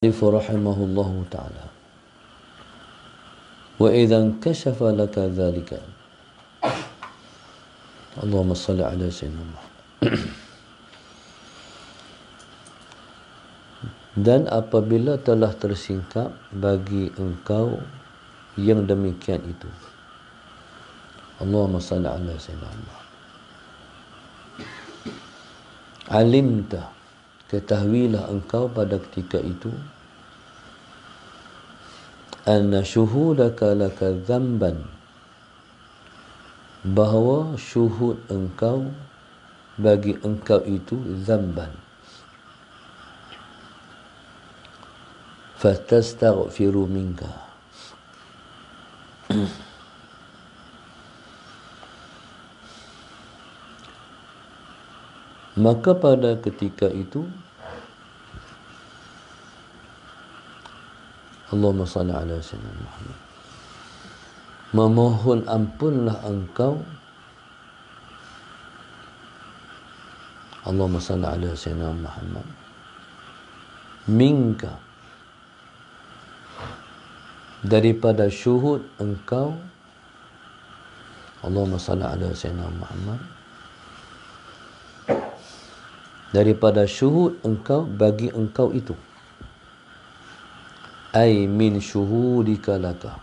رحمه الله تعالى وإذا انكشف لك ذلك اللهم صل على سيدنا محمد dan apabila telah tersingkap bagi engkau yang demikian itu Allahumma salli ala sayyidina Muhammad alimta ketahuilah engkau pada ketika itu anna syuhudaka laka dzamban bahawa syuhud engkau bagi engkau itu dzamban fatastaghfiru minka maka pada ketika itu Allahumma salli ala sayyidina Muhammad memohon ampunlah engkau Allahumma salli ala sayyidina Muhammad minka daripada syuhud engkau Allahumma salli ala sayyidina Muhammad daripada syuhud engkau bagi engkau itu ay min syuhudika laka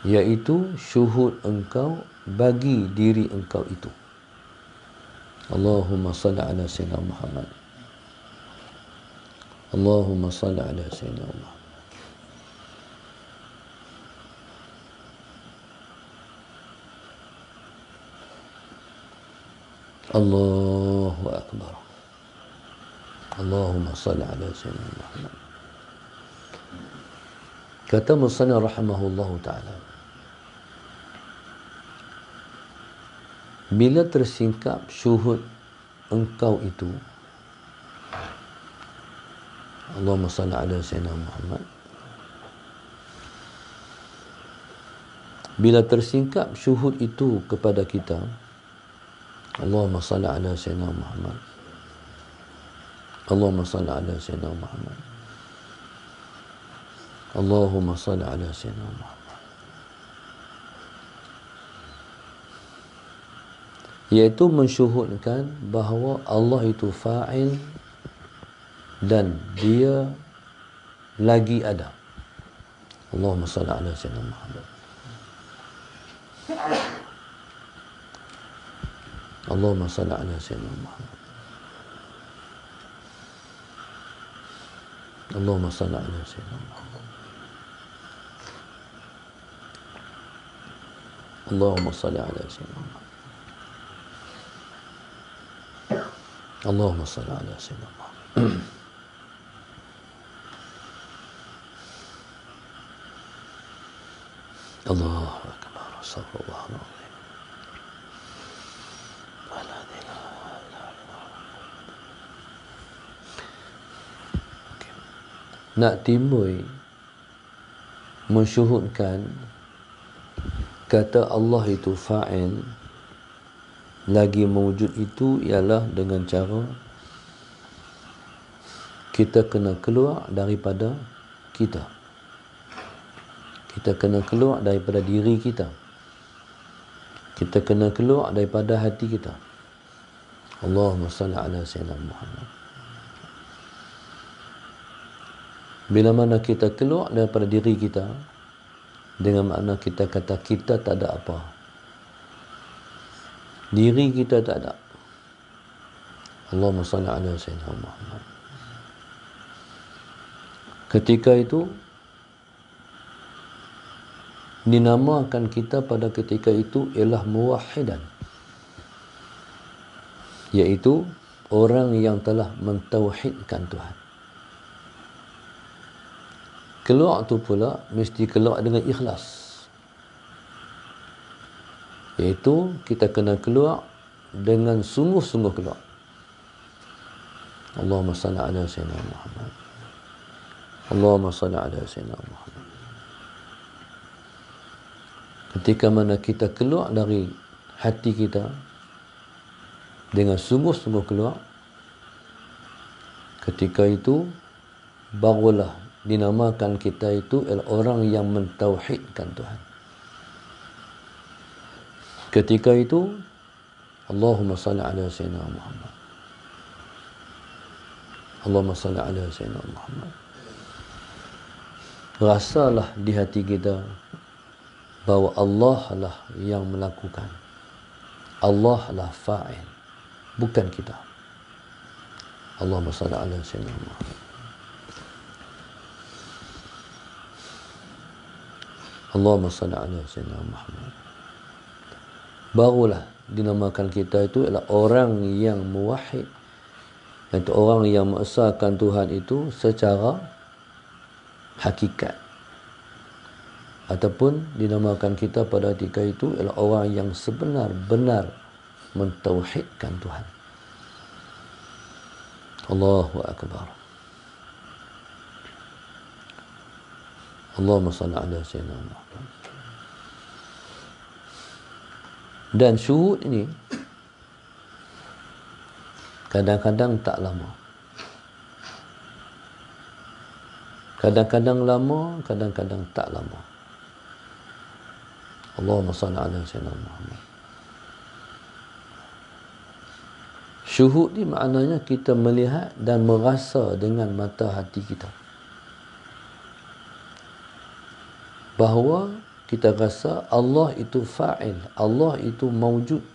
yaitu syuhud engkau bagi diri engkau itu Allahumma salli ala sayyidina Muhammad Allahumma salli ala sayyidina Muhammad Allahu Akbar Allahumma salli ala sayyidina Muhammad. Kata musannif rahimahullahu ta'ala bila tersingkap syuhud engkau itu Allahumma salli ala sayyidina Muhammad bila tersingkap syuhud itu kepada kita Allahumma salli ala sayyidina Muhammad Allahumma salli ala sayyidina Muhammad Allahumma salli ala sayyidina Muhammad iaitu mensyuhudkan bahawa Allah itu fa'il dan dia lagi ada Allahumma salli ala sayyidina Muhammad Allahumma salli ala sayyidina Muhammad Allahumma salli ala sayyidina Muhammad Allahumma salli ala sayyidina Muhammad Allahumma salli ala sayyidina Muhammad Allahu Akbar Astaghfirullah nak timbul mensyuhudkan kata Allah itu fa'il lagi mewujud itu ialah dengan cara kita kena keluar daripada kita kena keluar daripada diri kita kena keluar daripada hati kita Allahumma salli ala sayyidina Muhammad bila mana kita keluar daripada diri kita dengan makna kita kata kita tak ada apa diri kita tak ada Allahumma salli ala sayyidina Muhammad ketika itu dinamakan kita pada ketika itu ialah muwahhidan iaitu orang yang telah mentauhidkan Tuhan keluar tu pula mesti keluar dengan ikhlas iaitu kita kena keluar dengan sungguh-sungguh keluar Allahumma salli ala sayyidina Muhammad Allahumma salli ala sayyidina Muhammad ketika mana kita keluar dari hati kita dengan sungguh-sungguh keluar Ketika itu barulah dinamakan kita itu adalah orang yang mentauhidkan Tuhan. Ketika itu Allahumma salli ala sayyidina Muhammad. Allahumma salli ala sayyidina Muhammad. Rasalah di hati kita bahawa Allah lah yang melakukan. Allah lah fa'il, bukan kita. Allahumma salli ala sayyidina Muhammad. Allahumma salli ala sayyidina Muhammad. Barulah dinamakan kita itu adalah orang yang muwahhid, iaitu orang yang mengesahkan Tuhan itu secara hakikat, ataupun dinamakan kita pada ketika itu adalah orang yang sebenar-benar mentauhidkan Tuhan. Allahu Akbar. Allahumma salli ala sayyidina Muhammad. Dan syuhud ini kadang-kadang tak lama. Kadang-kadang lama, kadang-kadang tak lama. Allahumma salli ala sayyidina Muhammad. Syuhud ni maknanya kita melihat dan merasa dengan mata hati kita bahawa kita rasa Allah itu fa'il, Allah itu mawjud.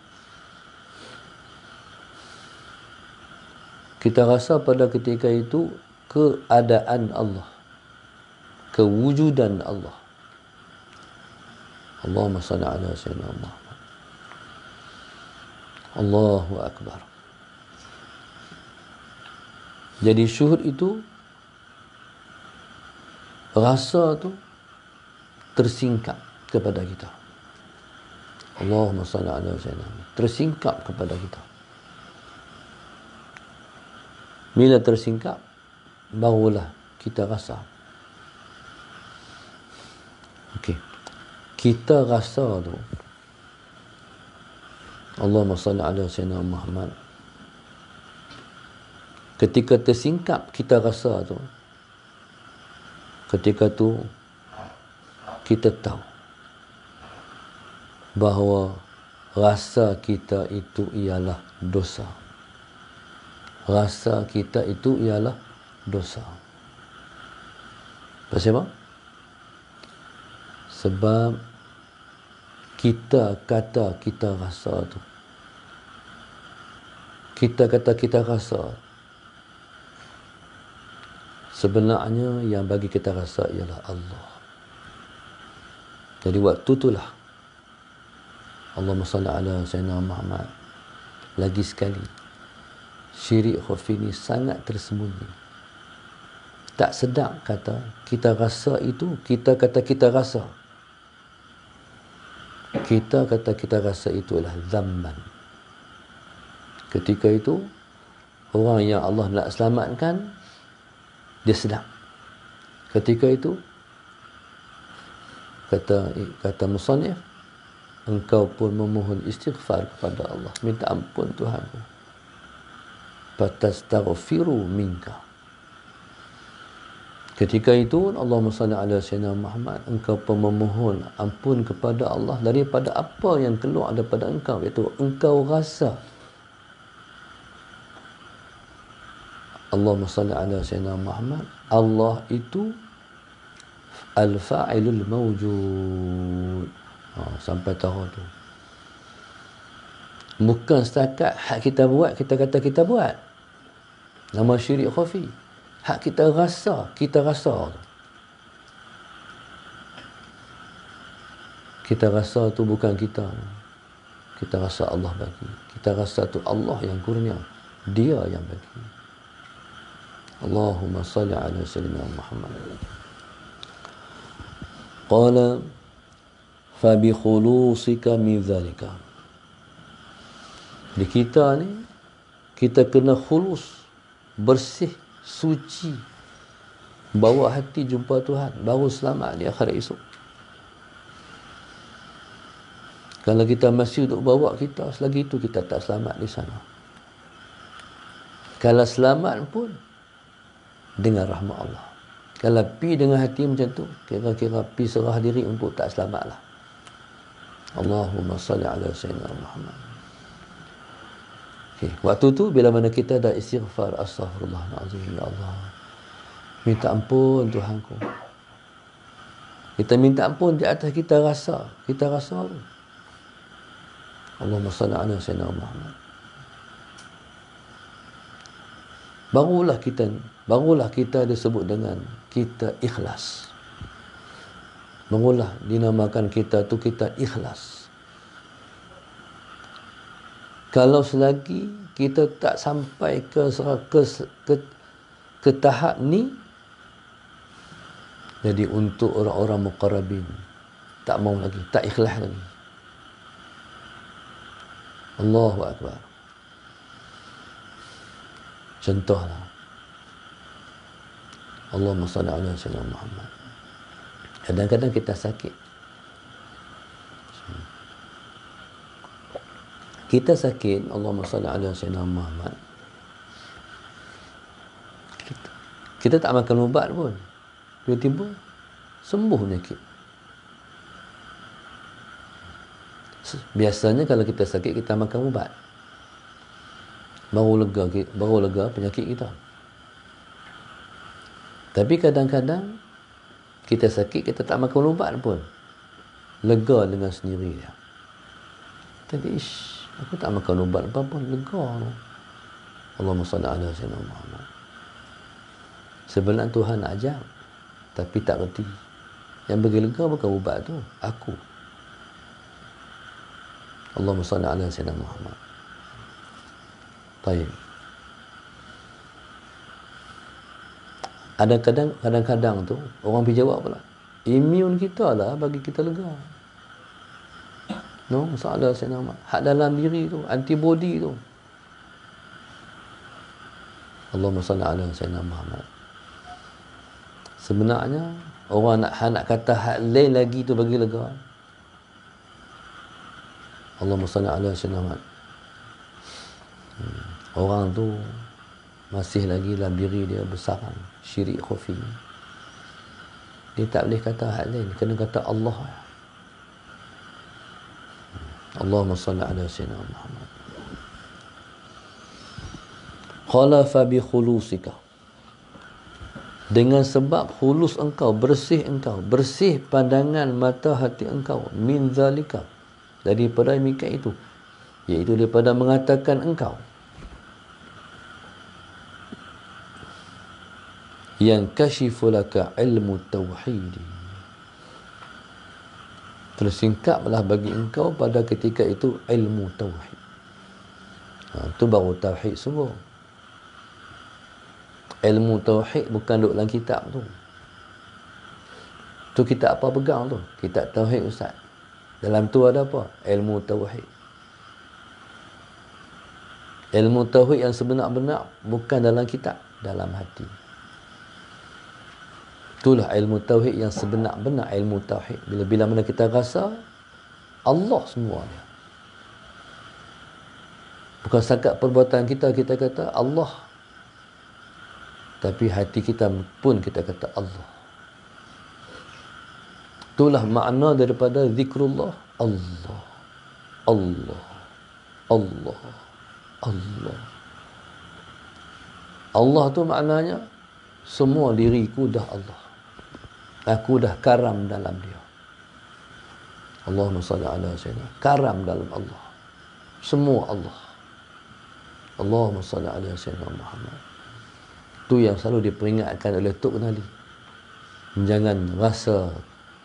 Kita rasa pada ketika itu keadaan Allah, kewujudan Allah. Allahumma salli ala sayyidina Muhammad. Allahu Akbar. Jadi syuhud itu, rasa tu tersingkap kepada kita. Allahumma salli ala sayyidina Muhammad. Tersingkap kepada kita. Bila tersingkap, barulah kita rasa. Okey. Kita rasa tu, Allahumma salli ala sayyidina Muhammad. Ketika tersingkap kita rasa tu, ketika tu kita tahu bahawa rasa kita itu ialah dosa. Rasa kita itu ialah dosa. Pasal apa? Sebab kita kata kita rasa tu. Kita kata kita rasa. Sebenarnya yang bagi kita rasa ialah Allah. Jadi waktu itulah Allahumma salli ala sayyidina Muhammad. Lagi sekali, syirik khafi ini sangat tersembunyi. Tak sedap kata kita rasa itu, kita kata kita rasa. Kita kata kita rasa itu adalah zamban. Ketika itu, orang yang Allah nak selamatkan, dia sedap. Ketika itu, kata musannif, engkau pun memohon istighfar kepada Allah, minta ampun Tuhan. Fatastaghfiru minka. Ketika itu, Allahumma salli ala sayyidina Muhammad, engkau pun memohon ampun kepada Allah daripada apa yang keluar daripada engkau, iaitu engkau rasa. Allahumma salli ala sayyidina Muhammad. Allah itu al-fa'ilul mawjud. Sampai tahu tu. Bukan setakat hak kita buat, kita kata kita buat. Nama syirik khafi. Hak kita rasa, kita rasa. Kita rasa tu bukan kita. Kita rasa Allah bagi. Kita rasa tu Allah yang kurnia. Dia yang bagi. Allahumma salli ala sayyidina Muhammad. Qala fa bi khulusika min dhalika. Di kita ni, kita kena khulus, bersih, suci, bawa hati jumpa Tuhan, baru selamat di akhirat esok. Kalau kita masih duk bawa kita, selagi itu kita tak selamat di sana. Kalau selamat pun, dengan rahmat Allah. Kalau pi dengan hati macam tu, kira-kira pi serah diri untuk tak selamatlah. Allahumma salli ala sayyidina Muhammad. Okay. Waktu tu bila mana kita dah istighfar, astaghfirullahalazim, ya Allah, minta ampun Tuhanku. Kita minta ampun di atas kita rasa tu. Allahumma salli ala sayyidina Muhammad. Barulah kita disebut dengan kita ikhlas. Barulah dinamakan kita tu kita ikhlas. Kalau selagi kita tak sampai ke tahap ni, jadi untuk orang-orang muqarrabin tak mau lagi, tak ikhlas lagi. Allahu Akbar. Contohlah, Allahumma salli ala sayyidina Muhammad. Kadang-kadang kita sakit. Allahumma salli ala sayyidina Muhammad. Kita tak makan ubat pun, tiba-tiba sembuh penyakit. Biasanya kalau kita sakit, kita makan ubat, baru lega penyakit kita. Tapi kadang-kadang kita sakit, kita tak makan ubat pun, lega dengan sendiri dia. Tapi aku tak makan ubat apa pun, lega. Allahumma salli ala sayyidina Muhammad. Sebenarnya Tuhan nak ajar, tapi tak reti. Yang bagi lega bukan ubat tu, aku. Allahumma salli ala sayyidina Muhammad. Baik. Ada kadang-kadang tu orang pergi jawab pula, imun kita lah bagi kita lega. No, masalah saya nama hak dalam diri tu, antibody tu. Allahumma salli ala sayyidina Muhammad. Sebenarnya orang nak kata hak lain lagi tu bagi lega. Allahumma salli ala sayyidina Muhammad. Orang tu masih lagi dalam diri dia besar syirik khafi. Dia tak boleh kata hak lain, kena kata Allah. Allahumma salli ala sayyidina Muhammad. Qala fa bi khulusika. Dengan sebab khulus engkau, bersih pandangan mata hati engkau, min zalika, daripada demikian itu, iaitu daripada mengatakan engkau yang kashifu laka ilmu tauhid, tersingkaplah bagi engkau pada ketika itu ilmu tauhid. Itu baru tauhid semua. Ilmu tauhid bukan duduk dalam kitab tu. Tu kitab apa pegang tu? Kitab tauhid ustaz. Dalam tu ada apa? Ilmu tauhid. Ilmu tauhid yang sebenar-benar bukan dalam kitab, dalam hati. Itulah ilmu tauhid yang sebenar-benar ilmu tauhid. Bila mana kita rasa Allah semua dia. Bukan setakat perbuatan kita kata Allah, tapi hati kita pun kita kata Allah. Itulah makna daripada zikrullah. Allah, Allah, Allah, Allah. Allah tu maknanya semua diriku dah Allah. Aku dah karam dalam dia. Allahumma salli ala sayyidina. Karam dalam Allah. Semua Allah. Allahumma salli ala sayyidina Muhammad. Itu yang selalu diperingatkan oleh Tok Kenali. Jangan rasa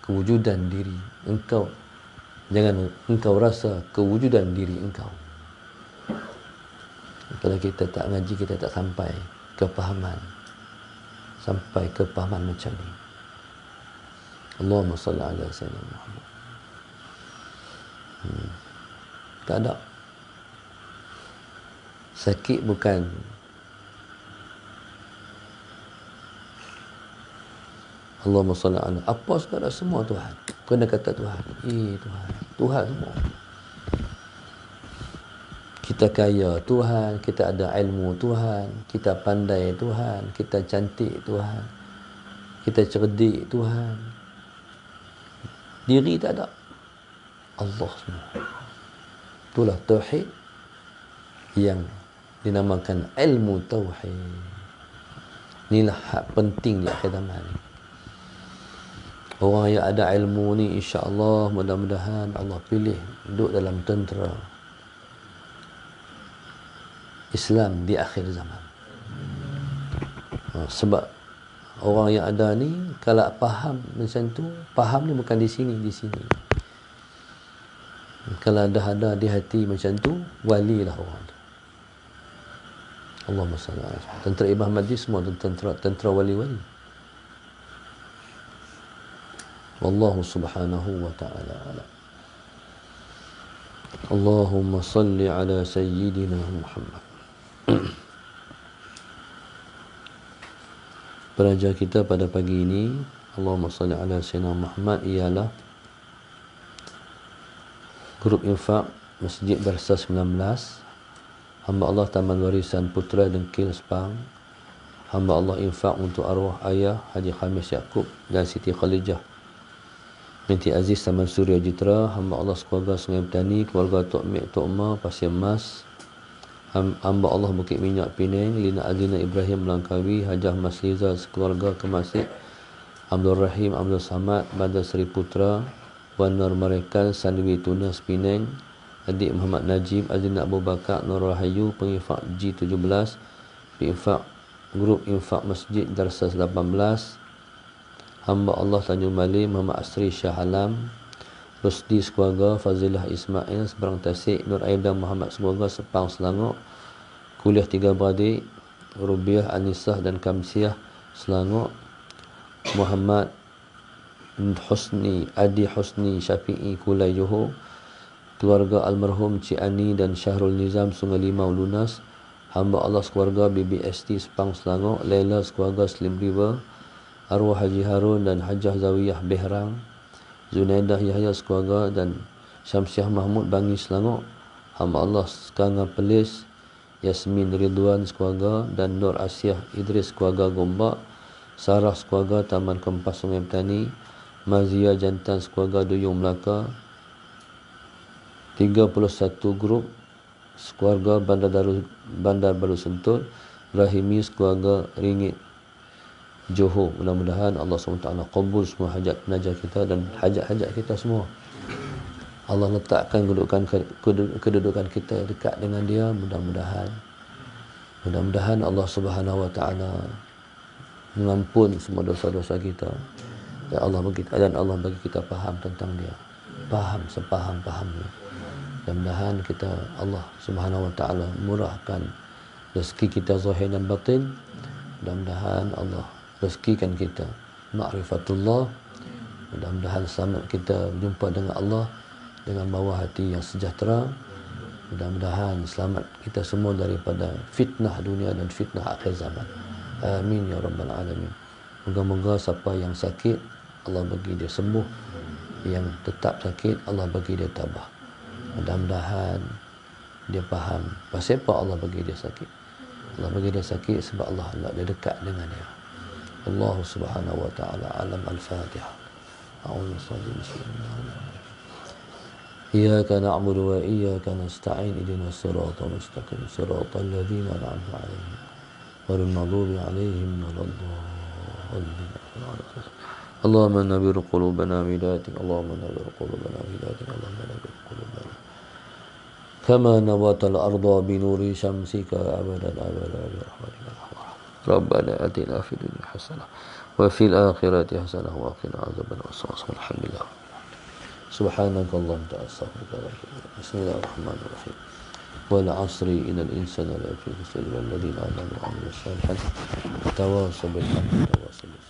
kewujudan diri engkau. Jangan engkau rasa kewujudan diri engkau. Kalau kita tak ngaji, kita tak sampai kepahaman. Sampai kepahaman macam ni. Allahumma salli ala sayyidina Muhammad. Tak ada. Sakit bukan Allahumma salli ala. Apa segala semua Tuhan. Kena kata Tuhan. Tuhan. Tuhan semua. Kita kaya Tuhan, kita ada ilmu Tuhan, kita pandai Tuhan, kita cantik Tuhan, kita cerdik Tuhan. Diri tak ada, Allah semua. Itulah tauhid yang dinamakan ilmu tauhid. Inilah hak penting di akhir zaman ni. Orang yang ada ilmu ni, insya-Allah, mudah-mudahan Allah pilih duduk dalam tentera Islam di akhir zaman. Sebab orang yang ada ni, kalau faham macam tu, faham ni bukan di sini, di sini. Kalau dah ada di hati macam tu, walilah orang tu. Allahumma salli alaihi wasallam. Tentera Imam Mahdi semua tentera wali-wali. Wallahu subhanahu wa ta'ala alam. Allahumma salli ala sayyidina Muhammad. Peraja kita pada pagi ini, Allahumma salli ala sayyidina Muhammad, ialah grup infak Masjid Darsa 19, hamba Allah Taman Warisan Putra Dengkil Sepang. Hamba Allah infak untuk arwah ayah Haji Khamis Yaakob dan Siti Khalijah binti Aziz Taman Surya Jitra. Hamba Allah sekeluarga Sungai Petani, keluarga Tok Mek Tok Ma Pasir Mas. Hamba Allah Bukit Minyak Penang, Lina Azina Ibrahim Melangkawi, Hajah Mas Liza sekeluarga Kemasik, Abdul Rahim Abdul Samad Bandar Seri Putra, Wan Nur Marekan Sandwi Tunas Penang, adik Muhammad Najib Azina Abu Bakar Nur Rahayu, pengifak G17, pengifak grup infak Masjid Darsa 18. Hamba Allah Tanjung Malik Muhammad Asri Shah Alam, Rusdi sekeluarga, Fazilah Ismail Seberang Tasik, Nur Aida Muhammad sekeluarga Sepang Selangor, kuliah 3 beradik Rubiah, Anisah dan Kamsiah Selangor, Muhammad Husni Adi Husni Syafi'i Kulai Johor, keluarga almarhum Cik Ani dan Syahrul Nizam Sungai Limau Lunas. Hamba Allah sekeluarga BBST Sepang Selangor, Laila sekeluarga Slim River, arwah Haji Harun dan Hajah Zawiyah Behrang, Zunaidah Yahya sekeluarga dan Syamsiah Mahmud Bangi Selangor. Hamba Allah Sekangan Pelis, Yasmin Ridwan sekeluarga dan Nur Asyah Idris sekeluarga Gombak, Sarah sekeluarga Taman Kempas Sungai Petani, Mazia Jantan sekeluarga Duyung Melaka, 31 grup sekeluarga Bandar Baru Sentul, Rahimi sekeluarga Ringit Johor. Mudah-mudahan Allah SWT qabul semua hajat penajah kita dan hajat-hajat kita semua. Allah letakkan kedudukan kita dekat dengan Dia. Mudah-mudahan Allah Subhanahu Wa Taala mengampun semua dosa-dosa kita. Dan Allah bagi kita faham tentang Dia. Faham sepaham-pahamnya. Mudah-mudahan kita, Allah Subhanahu Wa Taala murahkan rezeki kita zahir dan batin. Mudah-mudahan Allah rezekikan kita ma'rifatullah. Mudah-mudahan selamat kita berjumpa dengan Allah dengan bawah hati yang sejahtera. Mudah-mudahan selamat kita semua daripada fitnah dunia dan fitnah akhir zaman. Amin ya rabbal alamin. Moga-moga siapa yang sakit, Allah bagi dia sembuh. Yang tetap sakit, Allah bagi dia tabah. Mudah-mudahan dia faham pasal apa Allah bagi dia sakit. Allah bagi dia sakit sebab Allah nak dia dekat dengan dia. Allah Subhanahu Wa Taala alam. Al-Fatihah. A'udzu billahi. Iyyaka na'budu wa iyyaka nasta'in. Ihdinas siratal mustaqim. Siratal ladzina an'amta 'alaihim ghairil maghdubi 'alaihim waladdallin. اللهم نبر قلوبنا بهدايتك. اللهم نبر قلوبنا بهدايتك. اللهم نبر قلوبنا كما نبات الأرض بنور شمسك أبدا أبدا برحمتك ربنا آتنا في الدنيا حسنة وفي الآخرة حسنة وقنا عذاب النار. الحمد لله. سبحانك اللهم أستغفرك بسم الله الرحمن الرحيم. والعصر إن الإنسان لفي خسر إلا الذين آمنوا وعملوا الصالحات تواصوا بالحق وتواصوا بالصبر.